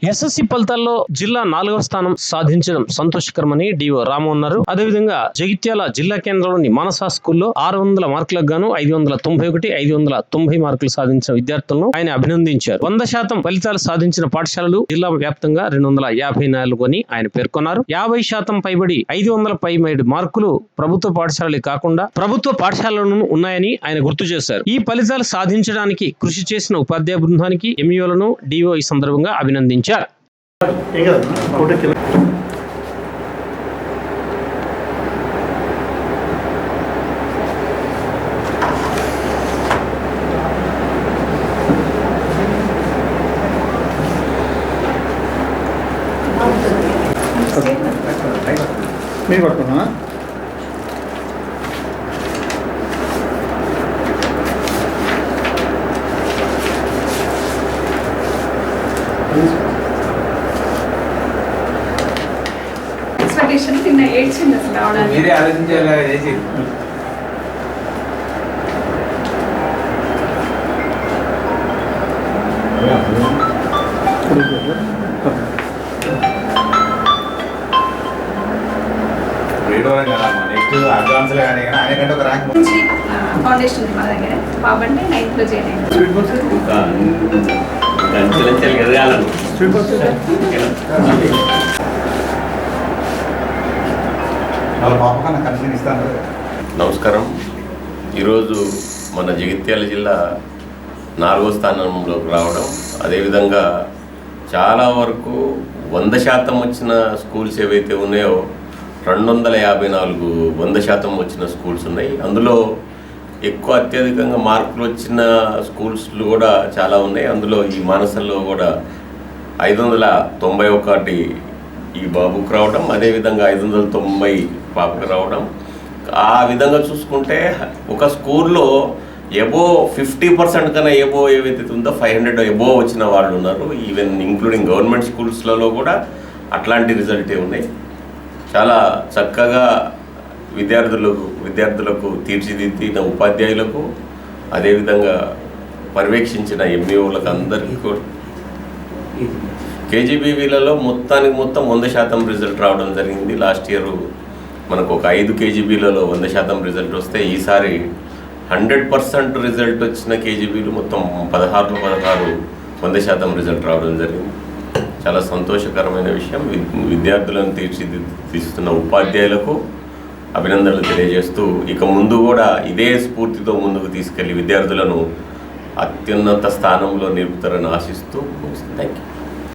SSC ఫలితాల్లో జిల్లా 4వ స్థానం సాధించడం సంతోషకరమని డిఓ రాము అన్నారు. అదేవిధంగా జగిత్యాల జిల్లా కేంద్రంలోని మానస స్కూల్లో 600 మార్కులకు గాను 591, 590 మార్కులు సాధించిన విద్యార్థులను ఆయన అభినందించారు. 100% ఫలితాలు సాధించిన పాఠశాలలు జిల్లా వ్యాప్తంగా 254 అని ఆయన పేర్కొన్నారు. 50% పైబడి 500 మార్కులు ప్రభుత్వ పాఠశాలలే కాకుండా ప్రభుత్వ పాఠశాలలను ఉన్నాయని ఆయన గుర్తు చేశారు. ఈ ఫలితాలు సాధించడానికి కృషి చేసిన ఉపాధ్యాయ బృందానికి ఎంఈఓలను డిఓ ఈ సందర్భంగా అభినందించారు. మీరు పడుతున్నా ఎక్స్పెక్టేషన్ నిన్న ఏడ్చింది అసలు రావడానికి. మీరే ఆలోచించేలా చేసి నెక్స్ట్ అడ్వాన్స్లో కానీ ఆయనకంటే ఒక ర్యాంక్ నుంచి ఫౌండేషన్ ఉంది మా దగ్గర. బాబంటే 9th లో జాయిన్ అయ్యాను. వాళ్ళ పాప కన్నా కన్సీన్ ఇస్తాను. నమస్కారం. ఈరోజు మన జగిత్యాల జిల్లా 4వ స్థానంలోకి రావడం, అదేవిధంగా చాలా వరకు 100% వచ్చిన స్కూల్స్ ఏవైతే ఉన్నాయో 254 100% వచ్చిన స్కూల్స్ ఉన్నాయి. అందులో ఎక్కువ అత్యధికంగా మార్కులు వచ్చిన స్కూల్స్లు కూడా చాలా ఉన్నాయి. అందులో ఈ మానసల్లో కూడా 591 ఈ బాబుకు రావడం, అదేవిధంగా 590 పాపకు రావడం. ఆ విధంగా చూసుకుంటే ఒక స్కూల్లో ఎబో 50% కన్నా ఎబో ఏవైతే ఉందో 500 ఎబో వచ్చిన వాళ్ళు ఉన్నారు. ఈవెన్ ఇంక్లూడింగ్ గవర్నమెంట్ స్కూల్స్లలో కూడా అట్లాంటి రిజల్టే ఉన్నాయి. చాలా చక్కగా విద్యార్థులకు తీర్చిదిద్దిన ఉపాధ్యాయులకు, అదేవిధంగా పర్యవేక్షించిన ఎంఈఓలకు అందరికీ కూడా కేజీబీవీలలో మొత్తం 100% రిజల్ట్ రావడం జరిగింది. లాస్ట్ ఇయర్ మనకు ఒక 5 కేజీబీలలో 100% రిజల్ట్ వస్తే ఈసారి 100% రిజల్ట్ వచ్చిన కేజీబీలు మొత్తం 16 100% రిజల్ట్ రావడం జరిగింది. చాలా సంతోషకరమైన విషయం. విద్యార్థులను తీర్చిదిద్దుతున్న ఉపాధ్యాయులకు అభినందనలు తెలియజేస్తూ ఇక ముందు కూడా ఇదే స్ఫూర్తితో ముందుకు తీసుకెళ్లి విద్యార్థులను అత్యున్నత స్థానంలో నిలుపుతారని ఆశిస్తూ థ్యాంక్ యూ.